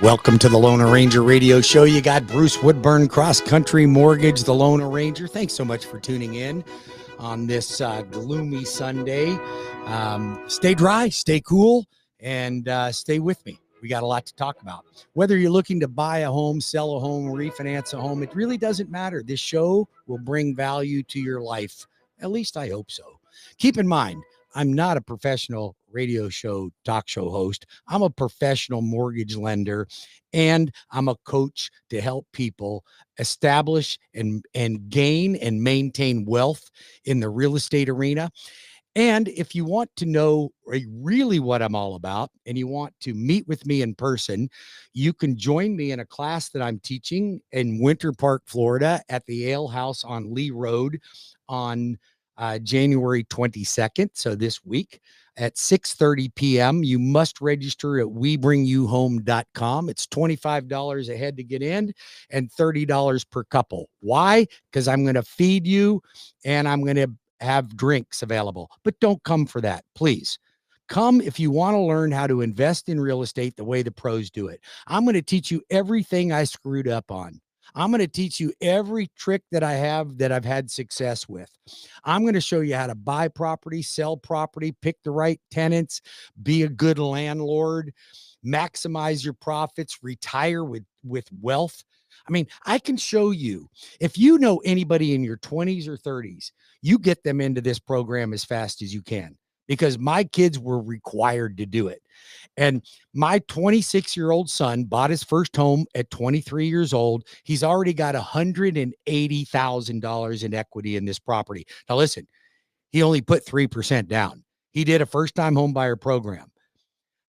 Welcome to the Lone Ranger Radio Show. You got Bruce Woodburn CrossCountry Mortgage, the Lone Ranger. Thanks so much for tuning in on this gloomy Sunday. Stay dry, stay cool, and stay with me. We got a lot to talk about. Whether you're looking to buy a home, sell a home, refinance a home, it really doesn't matter. This show will bring value to your life. At least I hope so. Keep in mind, I'm not a professional radio show, talk show host. I'm a professional mortgage lender, and I'm a coach to help people establish and gain and maintain wealth in the real estate arena. And if you want to know really what I'm all about and you want to meet with me in person, you can join me in a class that I'm teaching in Winter Park, Florida at the Yale House on Lee Road on January 22nd. So this week at 6:30 p.m. You must register at webringyouhome.com. It's $25 a head to get in and $30 per couple. Why? Because I'm going to feed you and I'm going to have drinks available, but don't come for that. Please come if you want to learn how to invest in real estate the way the pros do it. I'm going to teach you everything I screwed up on. I'm going to teach you every trick that I have that I've had success with. I'm going to show you how to buy property, sell property, pick the right tenants, be a good landlord, maximize your profits, retire with wealth. I mean, I can show you, if you know anybody in your 20s or 30s, you get them into this program as fast as you can, because my kids were required to do it. And my 26-year-old son bought his first home at 23 years old. He's already got $180,000 in equity in this property. Now, listen, he only put 3% down. He did a first-time home buyer program.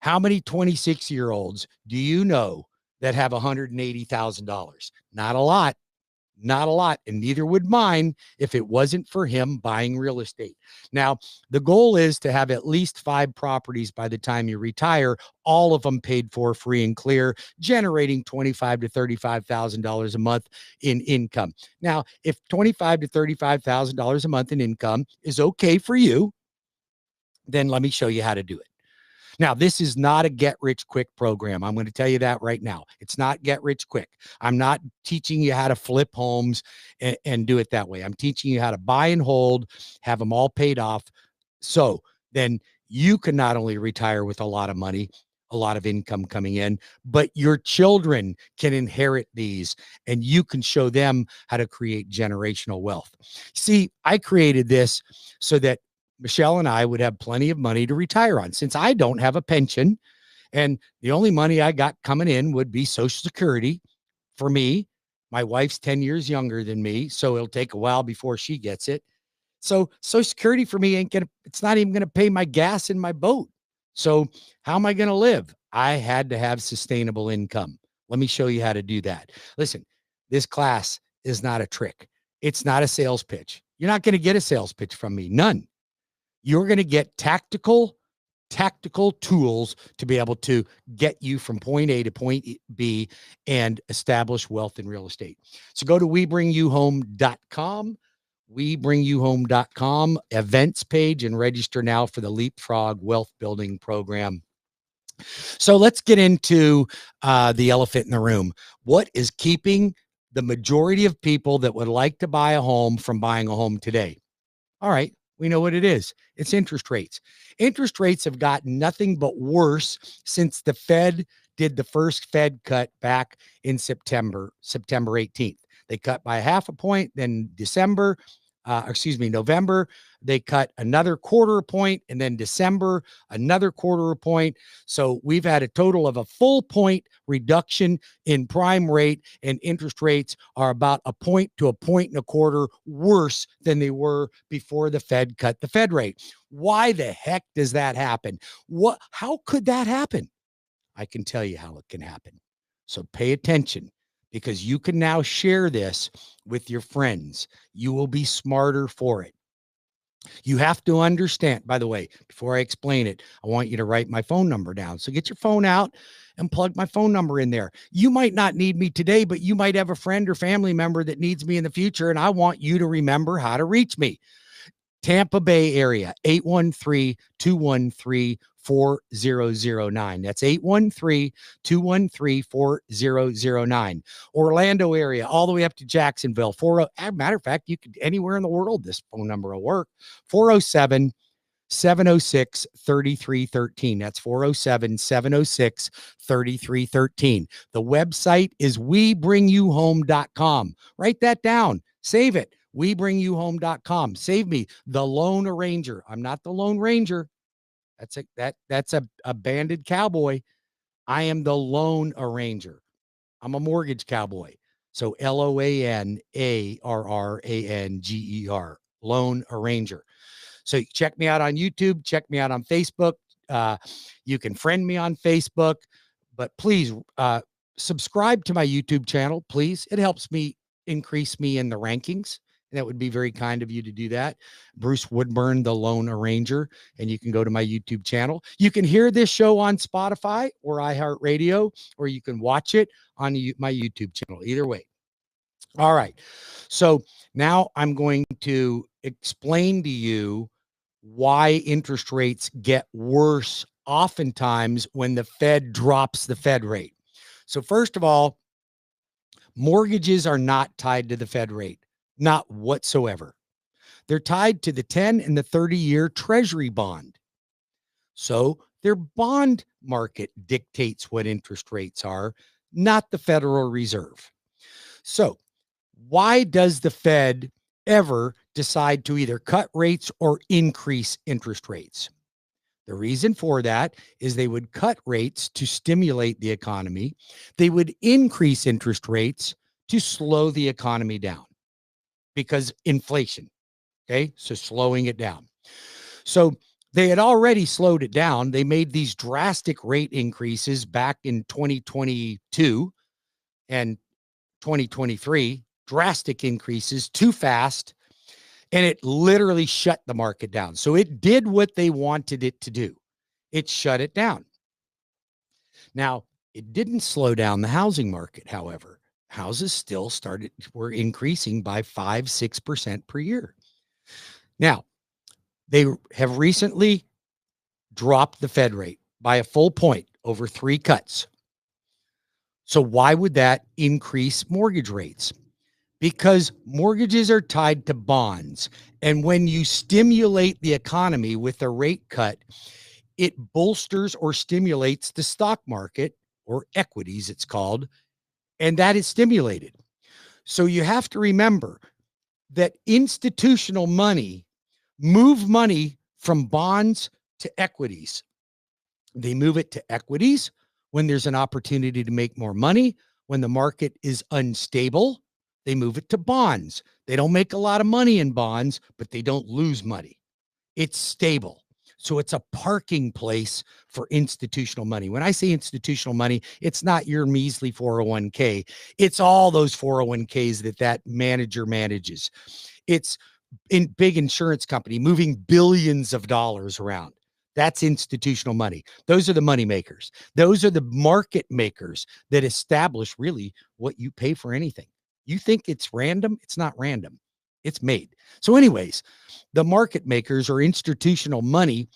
How many 26-year-olds do you know that have $180,000? Not a lot. Not a lot, and neither would mine if it wasn't for him buying real estate. Now, the goal is to have at least 5 properties by the time you retire, all of them paid for free and clear, generating $25,000 to $35,000 a month in income. Now, if $25,000 to $35,000 a month in income is okay for you, then let me show you how to do it. Now, this is not a get-rich-quick program. I'm going to tell you that right now. It's not get-rich-quick. I'm not teaching you how to flip homes and do it that way. I'm teaching you how to buy and hold, have them all paid off. So then you can not only retire with a lot of money, a lot of income coming in, but your children can inherit these, and you can show them how to create generational wealth. See, I created this so that Michelle and I would have plenty of money to retire on, since I don't have a pension, and the only money I got coming in would be Social Security for me. My wife's 10 years younger than me, so it'll take a while before she gets it. So Social Security for me it's not even going to pay my gas in my boat. So how am I going to live? I had to have sustainable income. Let me show you how to do that. Listen, this class is not a trick. It's not a sales pitch. You're not going to get a sales pitch from me. None. You're going to get tactical tools to be able to get you from point A to point B and establish wealth in real estate. So go to webringyouhome.com, webringyouhome.com events page, and register now for the Leapfrog Wealth Building Program. So let's get into the elephant in the room. What is keeping the majority of people that would like to buy a home from buying a home today? All right. We know what it is. It's interest rates. Interest rates have gotten nothing but worse since the Fed did the first Fed cut back in September 18th. They cut by 0.5 point, then November, they cut another 1/4 point, and then December, another 1/4 point. So we've had a total of a full point reduction in prime rate, and interest rates are about 1 point to 1.25 points worse than they were before the Fed cut the Fed rate. Why the heck does that happen? How could that happen? I can tell you how it can happen. So pay attention, because you can now share this with your friends. You will be smarter for it. You have to understand, by the way, before I explain it, I want you to write my phone number down. So get your phone out and plug my phone number in there. You might not need me today, but you might have a friend or family member that needs me in the future, and I want you to remember how to reach me. Tampa Bay area, 813-213 813-213-4009. That's 813-213-4009. Orlando area, all the way up to Jacksonville. As a matter of fact, you could anywhere in the world, this phone number will work. 407-706-3313. That's 407-706-3313. The website is webringyouhome.com. Write that down. Save it. webringyouhome.com. Save me, the Lone Ranger. I'm not the Lone Ranger. That's a banded cowboy. I am the Lone Arranger. I'm a mortgage cowboy. So LOANARRANGER, Lone Arranger. So check me out on YouTube. Check me out on Facebook. You can friend me on Facebook, but please subscribe to my YouTube channel, please. It helps me increase me in the rankings. That would be very kind of you to do that. Bruce Woodburn, the Lone Arranger, and you can go to my YouTube channel. You can hear this show on Spotify or iHeartRadio, or you can watch it on my YouTube channel. Either way. All right. So now I'm going to explain to you why interest rates get worse oftentimes when the Fed drops the Fed rate. So first of all, mortgages are not tied to the Fed rate. Not whatsoever. They're tied to the 10 and the 30-year Treasury bond. So their bond market dictates what interest rates are, not the Federal Reserve. So why does the Fed ever decide to either cut rates or increase interest rates? The reason for that is they would cut rates to stimulate the economy. They would increase interest rates to slow the economy down. Because inflation, okay? So slowing it down. So they had already slowed it down. They made these drastic rate increases back in 2022 and 2023, drastic increases, too fast, and it literally shut the market down. So it did what they wanted it to do. It shut it down. Now, it didn't slow down the housing market, however. Houses still were increasing by 5-6% per year. Now, they have recently dropped the Fed rate by a full point over 3 cuts. So why would that increase mortgage rates? Because mortgages are tied to bonds. And when you stimulate the economy with a rate cut, it bolsters or stimulates the stock market, or equities it's called, and that is stimulated. So you have to remember that institutional money move money from bonds to equities. They move it to equities when there's an opportunity to make more money. When the market is unstable, they move it to bonds. They don't make a lot of money in bonds, but they don't lose money. It's stable. So it's a parking place for institutional money. When I say institutional money, it's not your measly 401k. It's all those 401ks that manager manages. It's in big insurance company moving billions of dollars around. That's institutional money. Those are the money makers. Those are the market makers that establish really what you pay for anything. You think it's random? It's not random. It's made. So anyways, the market makers or institutional money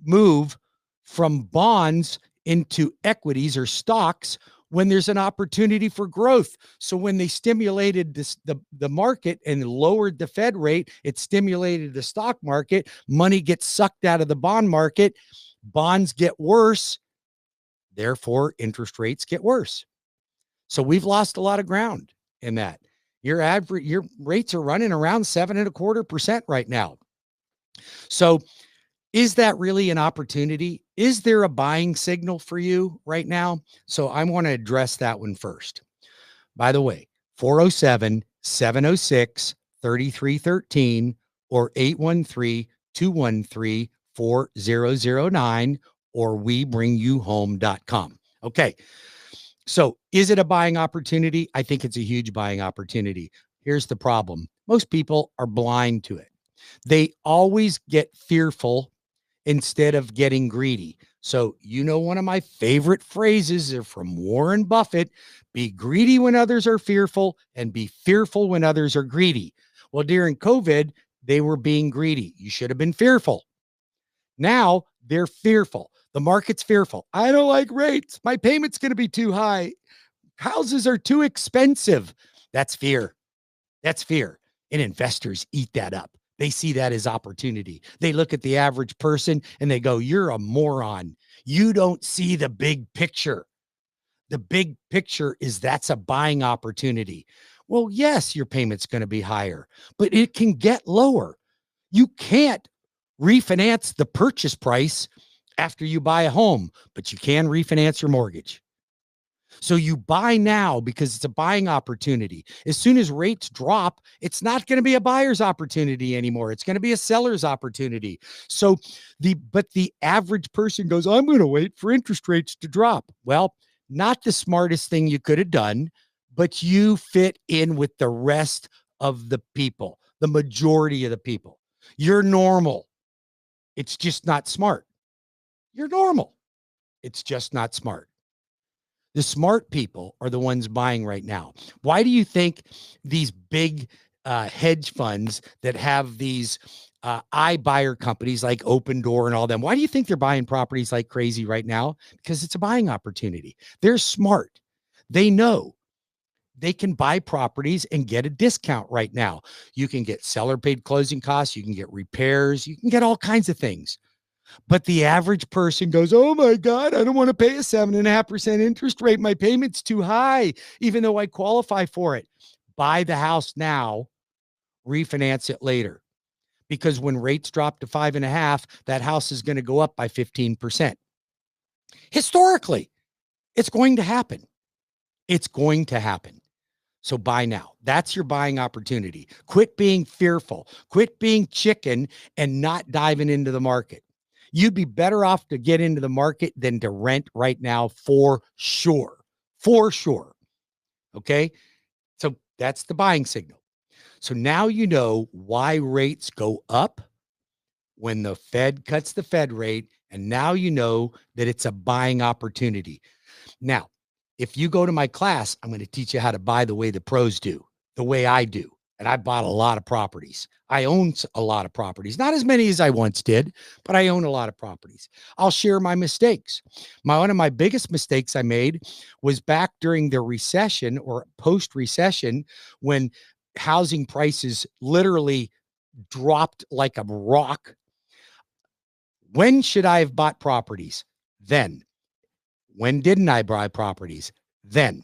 move from bonds into equities or stocks when there's an opportunity for growth. So when they stimulated the market and lowered the Fed rate, it stimulated the stock market. Money gets sucked out of the bond market. Bonds get worse. Therefore, interest rates get worse. So we've lost a lot of ground in that. Your rates are running around 7.25% right now. So is that really an opportunity? Is there a buying signal for you right now? So I want to address that one first. By the way, 407-706-3313 or 813-213-4009 or webringyouhome.com. Okay. So is it a buying opportunity? I think it's a huge buying opportunity. Here's the problem. Most people are blind to it. They always get fearful instead of getting greedy. So, one of my favorite phrases are from Warren Buffett: be greedy when others are fearful and be fearful when others are greedy. Well, during COVID, they were being greedy. You should have been fearful. Now they're fearful. The market's fearful. I don't like rates. My payment's going to be too high. Houses are too expensive. That's fear. That's fear. And investors eat that up. They see that as opportunity. They look at the average person and they go, you're a moron. You don't see the big picture. The big picture is that's a buying opportunity. Well, yes, your payment's going to be higher, but it can get lower. You can't refinance the purchase price after you buy a home, but you can refinance your mortgage. So you buy now because it's a buying opportunity. As soon as rates drop, it's not going to be a buyer's opportunity anymore. It's going to be a seller's opportunity. So but the average person goes, I'm going to wait for interest rates to drop. Well, not the smartest thing you could have done, but you fit in with the rest of the people, the majority of the people. You're normal. It's just not smart. You're normal. It's just not smart. The smart people are the ones buying right now. Why do you think these big hedge funds that have these iBuyer companies like Open Door and all them, why do you think they're buying properties like crazy right now? Because it's a buying opportunity. They're smart. They know they can buy properties and get a discount right now. You can get seller paid closing costs. You can get repairs. You can get all kinds of things. But the average person goes, oh my God, I don't want to pay a 7.5% interest rate. My payment's too high, even though I qualify for it. Buy the house now, refinance it later. Because when rates drop to 5.5%, that house is going to go up by 15%. Historically, it's going to happen. It's going to happen. So buy now. That's your buying opportunity. Quit being fearful. Quit being chicken and not diving into the market. You'd be better off to get into the market than to rent right now for sure. For sure. Okay. So that's the buying signal. So now you know why rates go up when the Fed cuts the Fed rate. And now you know that it's a buying opportunity. Now, if you go to my class, I'm going to teach you how to buy the way the pros do, the way I do. And I bought a lot of properties. I own a lot of properties, not as many as I once did, but I own a lot of properties. I'll share my mistakes. One of my biggest mistakes I made was back during the recession or post-recession when housing prices literally dropped like a rock. When should I have bought properties? Then. When didn't I buy properties? Then.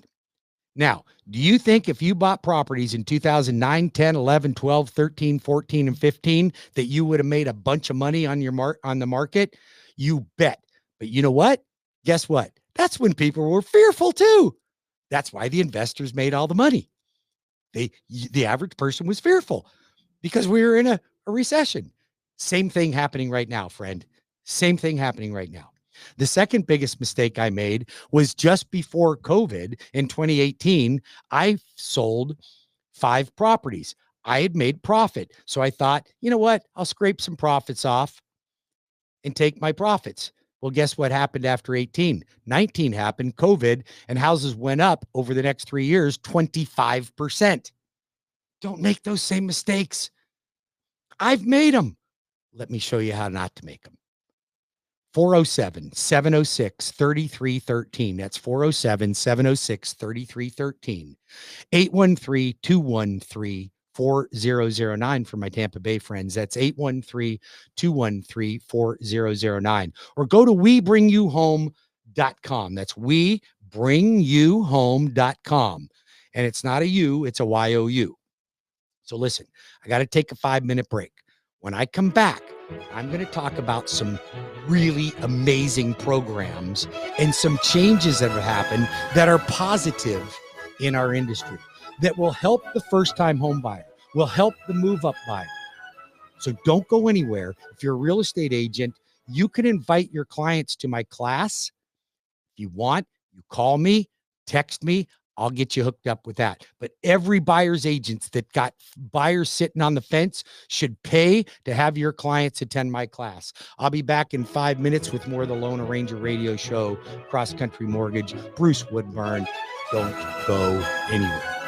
Now, do you think if you bought properties in 2009, 10, 11, 12, 13, 14, and 15, that you would have made a bunch of money on on the market? You bet. But you know what? Guess what? That's when people were fearful too. That's why the investors made all the money. The average person was fearful because we were in a recession. Same thing happening right now, friend. Same thing happening right now. The second biggest mistake I made was just before COVID in 2018, I sold 5 properties. I had made profit. So I thought, you know what? I'll scrape some profits off and take my profits. Well, guess what happened after 18? 19 happened, COVID, and houses went up over the next 3 years, 25%. Don't make those same mistakes. I've made them. Let me show you how not to make them. 407-706-3313. That's 407-706-3313. 813-213-4009 for my Tampa Bay friends. That's 813-213-4009. Or go to webringyouhome.com. That's webringyouhome.com. And it's not a U, it's a YOU. So listen, I got to take a 5-minute break. When I come back, I'm going to talk about some really amazing programs and some changes that have happened that are positive in our industry that will help the first-time home buyer, will help the move-up buyer. So don't go anywhere. If you're a real estate agent, you can invite your clients to my class. If you want, you call me, text me. I'll get you hooked up with that. But every buyer's agent that got buyers sitting on the fence should pay to have your clients attend my class. I'll be back in 5 minutes with more of the Loan Arranger radio show, CrossCountry Mortgage. Bruce Woodburn. Don't go anywhere.